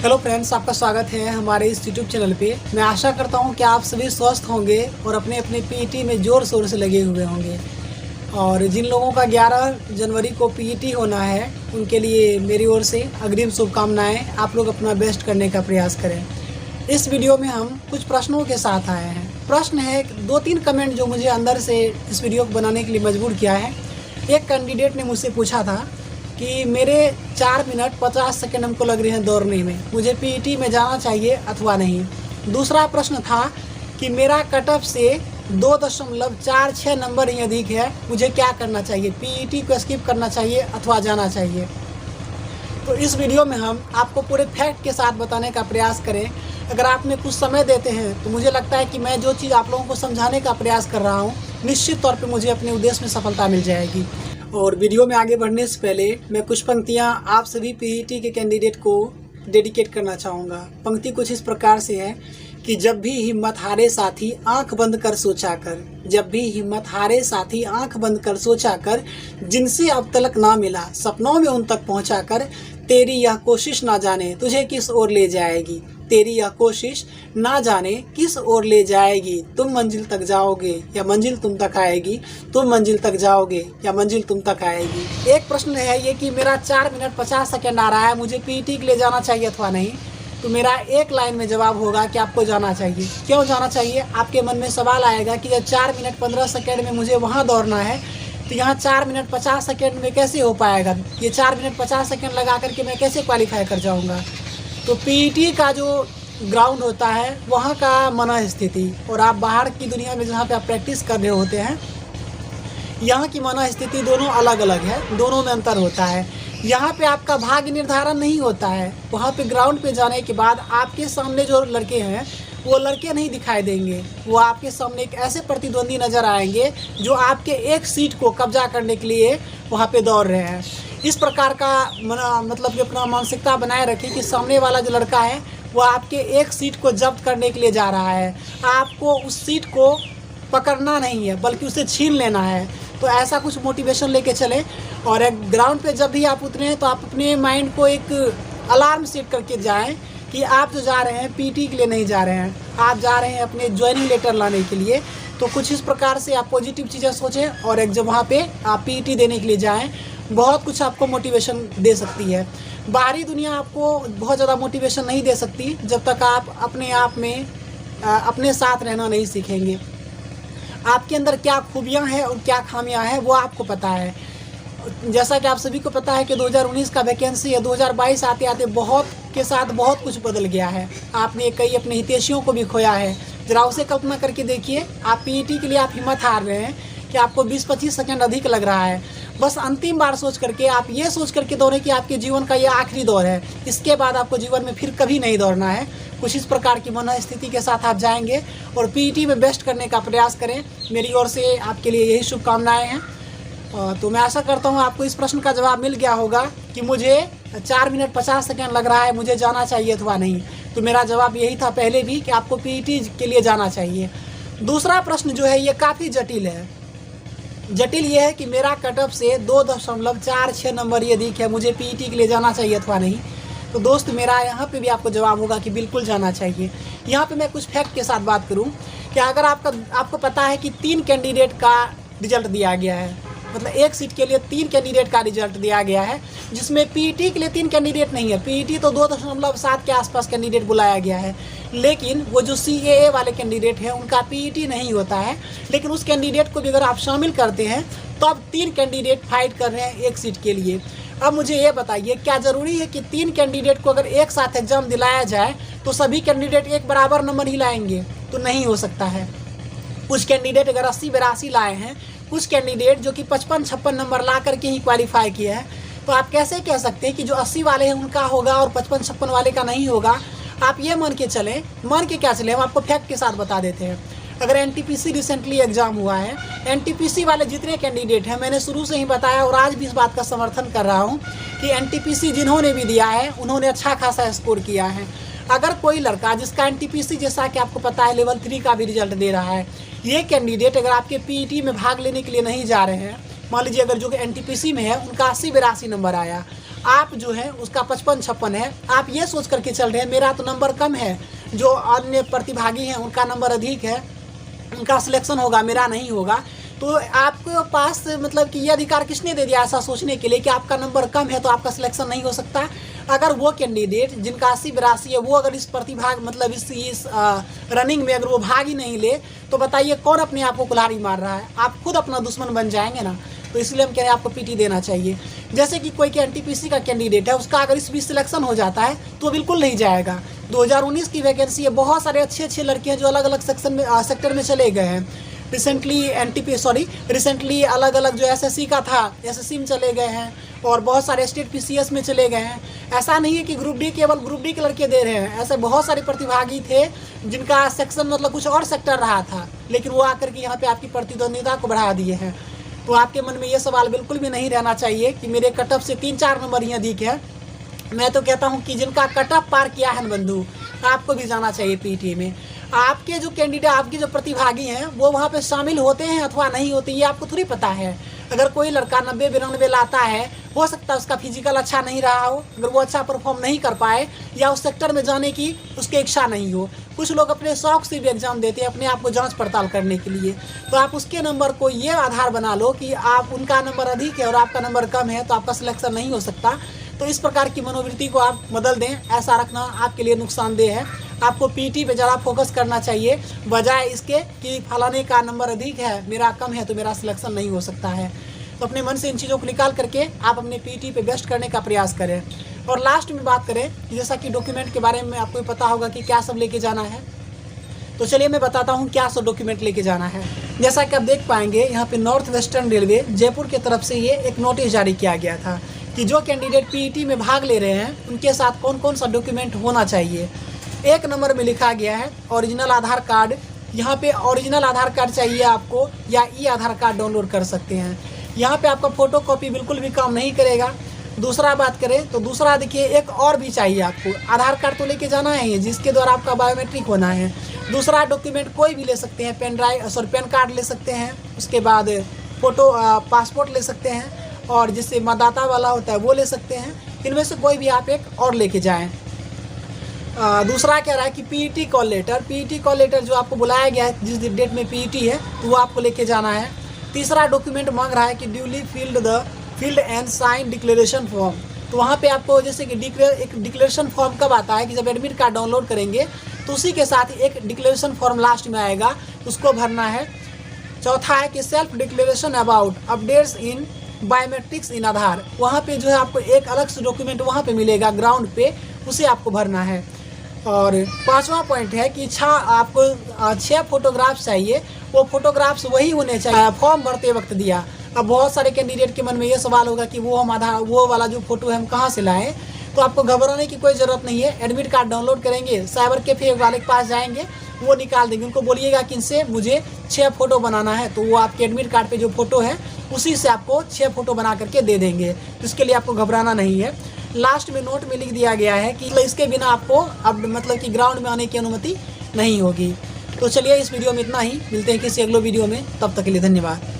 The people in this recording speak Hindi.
हेलो फ्रेंड्स, आपका स्वागत है हमारे इस यूट्यूब चैनल पे। मैं आशा करता हूँ कि आप सभी स्वस्थ होंगे और अपने अपने पीईटी में ज़ोर शोर से लगे हुए होंगे। और जिन लोगों का 11 जनवरी को पीईटी होना है उनके लिए मेरी ओर से अग्रिम शुभकामनाएं। आप लोग अपना बेस्ट करने का प्रयास करें। इस वीडियो में हम कुछ प्रश्नों के साथ आए हैं। प्रश्न है 2-3 कमेंट जो मुझे अंदर से इस वीडियो को बनाने के लिए मजबूर किया है। एक कैंडिडेट ने मुझसे पूछा था कि मेरे 4 मिनट 50 सेकंड हमको लग रहे हैं दौड़ने में, मुझे पीईटी में जाना चाहिए अथवा नहीं। दूसरा प्रश्न था कि मेरा कटऑफ से 2.46 नंबर ही अधिक है, मुझे क्या करना चाहिए, पीईटी को स्किप करना चाहिए अथवा जाना चाहिए। तो इस वीडियो में हम आपको पूरे फैक्ट के साथ बताने का प्रयास करें। अगर आप में कुछ समय देते हैं तो मुझे लगता है कि मैं जो चीज़ आप लोगों को समझाने का प्रयास कर रहा हूँ निश्चित तौर पे मुझे अपने उद्देश्य में सफलता मिल जाएगी। और वीडियो में आगे बढ़ने से पहले मैं कुछ पंक्तियाँ आप सभी पीईटी के कैंडिडेट को डेडिकेट करना चाहूँगा। पंक्ति कुछ इस प्रकार से है कि जब भी हिम्मत हारे साथी आंख बंद कर सोचा कर, जब भी हिम्मत हारे साथी आंख बंद कर सोचा कर, जिनसे अब तलक ना मिला सपनों में उन तक पहुंचा कर, तेरी यह कोशिश ना जाने तुझे किस ओर ले जाएगी, तेरी यह कोशिश ना जाने किस ओर ले जाएगी। तुम मंजिल तक जाओगे या मंजिल तुम तक आएगी, तुम मंजिल तक जाओगे या मंजिल तुम तक आएगी। एक प्रश्न है ये कि मेरा 4 मिनट 50 सेकंड आ रहा है, मुझे पीईटी के लिए जाना चाहिए अथवा नहीं। तो मेरा एक लाइन में जवाब होगा कि आपको जाना चाहिए। क्यों जाना चाहिए? आपके मन में सवाल आएगा कि जब 4 मिनट 15 सेकंड में मुझे वहाँ दौड़ना है तो यहाँ 4 मिनट 50 सेकंड में कैसे हो पाएगा? ये 4 मिनट 50 सेकंड लगा करके मैं कैसे क्वालिफाई कर जाऊँगा? तो पीईटी का जो ग्राउंड होता है वहाँ का मन स्थिति और आप बाहर की दुनिया में जहाँ पे आप प्रैक्टिस कर रहे होते हैं यहाँ की मन स्थिति दोनों अलग अलग है, दोनों में अंतर होता है। यहाँ पे आपका भाग्य निर्धारण नहीं होता है। वहाँ पे ग्राउंड पे जाने के बाद आपके सामने जो लड़के हैं वो लड़के नहीं दिखाई देंगे, वो आपके सामने एक ऐसे प्रतिद्वंदी नज़र आएंगे जो आपके एक सीट को कब्जा करने के लिए वहाँ पे दौड़ रहे हैं। इस प्रकार का मतलब कि अपना मानसिकता बनाए रखें कि सामने वाला जो लड़का है वो आपके एक सीट को जब्त करने के लिए जा रहा है। आपको उस सीट को पकड़ना नहीं है बल्कि उसे छीन लेना है। तो ऐसा कुछ मोटिवेशन लेके चलें। और एक ग्राउंड पे जब भी आप उतरें तो आप अपने माइंड को एक अलार्म सेट करके जाएं कि आप जो जा रहे हैं पीईटी के लिए नहीं जा रहे हैं, आप जा रहे हैं अपने ज्वाइनिंग लेटर लाने के लिए। तो कुछ इस प्रकार से आप पॉजिटिव चीज़ें सोचें और एक जब वहाँ पे आप पीईटी देने के लिए जाएं, बहुत कुछ आपको मोटिवेशन दे सकती है। बाहरी दुनिया आपको बहुत ज़्यादा मोटिवेशन नहीं दे सकती जब तक आप अपने आप में अपने साथ रहना नहीं सीखेंगे। आपके अंदर क्या खूबियाँ हैं और क्या खामियाँ हैं वो आपको पता है। जैसा कि आप सभी को पता है कि 2019 का वैकेंसी है, 2022 आते आते बहुत के साथ बहुत कुछ बदल गया है। आपने कई अपने हितैषियों को भी खोया है। ज़रा उसे कल्पना करके देखिए, आप पीईटी के लिए आप हिम्मत हार रहे हैं कि आपको 20-25 सेकंड अधिक लग रहा है। बस अंतिम बार सोच करके आप ये सोच करके दौड़ें कि आपके जीवन का ये आखिरी दौर है, इसके बाद आपको जीवन में फिर कभी नहीं दौड़ना है। कुछ इस प्रकार की मनोस्थिति के साथ आप जाएंगे और पीईटी में बेस्ट करने का प्रयास करें। मेरी ओर से आपके लिए यही शुभकामनाएं हैं। तो मैं आशा करता हूँ आपको इस प्रश्न का जवाब मिल गया होगा कि मुझे 4 मिनट 50 सेकंड लग रहा है, मुझे जाना चाहिए अथवा नहीं। तो मेरा जवाब यही था पहले भी कि आपको पीईटी के लिए जाना चाहिए। दूसरा प्रश्न जो है ये काफ़ी जटिल है। जटिल ये है कि मेरा कटऑफ से 2.46 नंबर ही अधिक है, मुझे पीईटी के लिए जाना चाहिए अथवा नहीं। तो दोस्त मेरा यहाँ पे भी आपको जवाब होगा कि बिल्कुल जाना चाहिए। यहाँ पे मैं कुछ फैक्ट के साथ बात करूँ कि अगर आपको पता है कि 3 कैंडिडेट का रिजल्ट दिया गया है, मतलब एक सीट के लिए 3 कैंडिडेट का रिजल्ट दिया गया है, जिसमें पीईटी के लिए 3 कैंडिडेट नहीं है। पीईटी तो 2.7 के आसपास कैंडिडेट बुलाया गया है, लेकिन वो जो सीएए वाले कैंडिडेट हैं उनका पीईटी नहीं होता है। लेकिन उस कैंडिडेट को भी अगर आप शामिल करते हैं तो अब 3 कैंडिडेट फाइट कर रहे हैं एक सीट के लिए। अब मुझे ये बताइए, क्या ज़रूरी है कि 3 कैंडिडेट को अगर एक साथ एग्जाम दिलाया जाए तो सभी कैंडिडेट एक बराबर नंबर ही लाएंगे? तो नहीं हो सकता है। कुछ कैंडिडेट अगर 80-82 लाए हैं, कुछ कैंडिडेट जो कि 55-56 नंबर ला करके ही क्वालिफाई किए हैं, तो आप कैसे कह सकते हैं कि जो 80 वाले हैं उनका होगा और 55-56 वाले का नहीं होगा? आप ये मान के चलें, मान के क्या चलें, हम आपको फैक्ट के साथ बता देते हैं। अगर एनटीपीसी रिसेंटली एग्जाम हुआ है, एनटीपीसी वाले जितने कैंडिडेट हैं, मैंने शुरू से ही बताया और आज भी इस बात का समर्थन कर रहा हूँ कि एनटीपीसी जिन्होंने भी दिया है उन्होंने अच्छा खासा स्कोर किया है। अगर कोई लड़का जिसका एनटीपीसी जैसा कि आपको पता है लेवल 3 का भी रिजल्ट दे रहा है, ये कैंडिडेट अगर आपके पीईटी में भाग लेने के लिए नहीं जा रहे हैं, मान लीजिए अगर जो कि एनटीपीसी में है उनका 80-82 नंबर आया, आप जो है उसका 55-56 है, आप ये सोच करके चल रहे हैं मेरा तो नंबर कम है, जो अन्य प्रतिभागी हैं उनका नंबर अधिक है, उनका सिलेक्शन होगा, मेरा नहीं होगा। तो आपके पास मतलब कि ये अधिकार किसने दे दिया ऐसा सोचने के लिए कि आपका नंबर कम है तो आपका सिलेक्शन नहीं हो सकता। अगर वो कैंडिडेट जिनका 80-82 है वो अगर इस प्रतिभाग मतलब इस रनिंग में अगर वो भाग ही नहीं ले तो बताइए कौन अपने आप को कुल्हाड़ी मार रहा है? आप खुद अपना दुश्मन बन जाएंगे ना। तो इसलिए हम कह रहे हैं आपको पीटी देना चाहिए। जैसे कि कोई एनटीपीसी का कैंडिडेट है, उसका अगर इस बीच सिलेक्शन हो जाता है तो बिल्कुल नहीं जाएगा। 2019 की वैकेंसी है, बहुत सारे अच्छे लड़के हैं जो अलग अलग सेक्टर में चले गए हैं। रिसेंटली अलग अलग जो एसएससी का था, एसएससी में चले गए हैं और बहुत सारे स्टेट पीसीएस में चले गए हैं। ऐसा नहीं है कि ग्रुप डी केवल ग्रुप डी के लड़के दे रहे हैं, ऐसे बहुत सारे प्रतिभागी थे जिनका सेक्शन मतलब कुछ और सेक्टर रहा था, लेकिन वो आकर के यहाँ पे आपकी प्रतिद्वंदिता को बढ़ा दिए हैं। तो आपके मन में ये सवाल बिल्कुल भी नहीं रहना चाहिए कि मेरे कटअप से 3-4 नंबर ही अधिक है। मैं तो कहता हूँ कि जिनका कटअप पार किया है बंधु, आपको भी जाना चाहिए पीटी में। आपके जो कैंडिडेट, आपके जो प्रतिभागी हैं वो वहाँ पे शामिल होते हैं अथवा नहीं होते ये आपको थोड़ी पता है। अगर कोई लड़का 90-92 लाता है, हो सकता है उसका फिजिकल अच्छा नहीं रहा हो, अगर वो अच्छा परफॉर्म नहीं कर पाए या उस सेक्टर में जाने की उसकी इच्छा नहीं हो। कुछ लोग अपने शौक से भी एग्जाम देते हैं अपने आप को जांच पड़ताल करने के लिए। तो आप उसके नंबर को ये आधार बना लो कि आप उनका नंबर अधिक है और आपका नंबर कम है तो आपका सिलेक्शन नहीं हो सकता। तो इस प्रकार की मनोवृत्ति को आप बदल दें, ऐसा रखना आपके लिए नुकसानदेह है। आपको पीटी पे ज़्यादा फोकस करना चाहिए, बजाय इसके कि फलाने का नंबर अधिक है मेरा कम है तो मेरा सिलेक्शन नहीं हो सकता है। तो अपने मन से इन चीज़ों को निकाल करके आप अपने पीटी पे बेस्ट करने का प्रयास करें। और लास्ट में बात करें, जैसा कि डॉक्यूमेंट के बारे में आपको पता होगा कि क्या सब लेके जाना है, तो चलिए मैं बताता हूँ क्या सब डॉक्यूमेंट लेके जाना है। जैसा कि आप देख पाएंगे यहाँ पे नॉर्थ वेस्टर्न रेलवे जयपुर की तरफ से ये एक नोटिस जारी किया गया था कि जो कैंडिडेट पीईटी में भाग ले रहे हैं उनके साथ कौन कौन सा डॉक्यूमेंट होना चाहिए। 1 नंबर में लिखा गया है ओरिजिनल आधार कार्ड। यहाँ पे ओरिजिनल आधार कार्ड चाहिए आपको या ई आधार कार्ड डाउनलोड कर सकते हैं। यहाँ पे आपका फ़ोटो कॉपी बिल्कुल भी काम नहीं करेगा। दूसरा बात करें तो दूसरा देखिए एक और भी चाहिए आपको, आधार कार्ड तो लेके जाना है जिसके द्वारा आपका बायोमेट्रिक होना है। दूसरा डॉक्यूमेंट कोई भी ले सकते हैं, पेन कार्ड ले सकते हैं, उसके बाद फ़ोटो पासपोर्ट ले सकते हैं और जिससे मतदाता वाला होता है वो ले सकते हैं। इनमें से कोई भी आप एक और लेके जाएं। दूसरा कह रहा है कि पीईटी कॉल लेटर जो आपको बुलाया गया है जिस डेट में पीईटी है तो वो आपको लेके जाना है। तीसरा डॉक्यूमेंट मांग रहा है कि duly filled and sign declaration form. तो वहाँ पे आपको जैसे कि एक डिक्लेरेशन फॉर्म कब आता है कि जब एडमिट कार्ड डाउनलोड करेंगे तो उसी के साथ एक डिक्लेरेशन फॉर्म लास्ट में आएगा, उसको भरना है। चौथा है कि self declaration about updates in biometrics in Aadhaar. वहाँ पे जो है आपको एक अलग से डॉक्यूमेंट वहाँ पे मिलेगा ग्राउंड पे, उसे आपको भरना है। और 5वां पॉइंट है कि आपको 6 फोटोग्राफ्स चाहिए, वो फोटोग्राफ्स वही होने चाहिए फॉर्म भरते वक्त दिया। अब बहुत सारे कैंडिडेट के मन में ये सवाल होगा कि वो वाला जो फोटो है हम कहाँ से लाएं। तो आपको घबराने की कोई ज़रूरत नहीं है। एडमिट कार्ड डाउनलोड करेंगे, साइबर कैफे वाले के पास जाएंगे, वो निकाल देंगे। उनको बोलिएगा कि इनसे मुझे 6 फोटो बनाना है, तो वो आपके एडमिट कार्ड पे जो फोटो है उसी से आपको 6 फोटो बना करके दे देंगे। तो इसके लिए आपको घबराना नहीं है। लास्ट में नोट में लिख दिया गया है कि इसके बिना आपको अब मतलब कि ग्राउंड में आने की अनुमति नहीं होगी। तो चलिए इस वीडियो में इतना ही, मिलते हैं किसी अगले वीडियो में, तब तक के लिए धन्यवाद।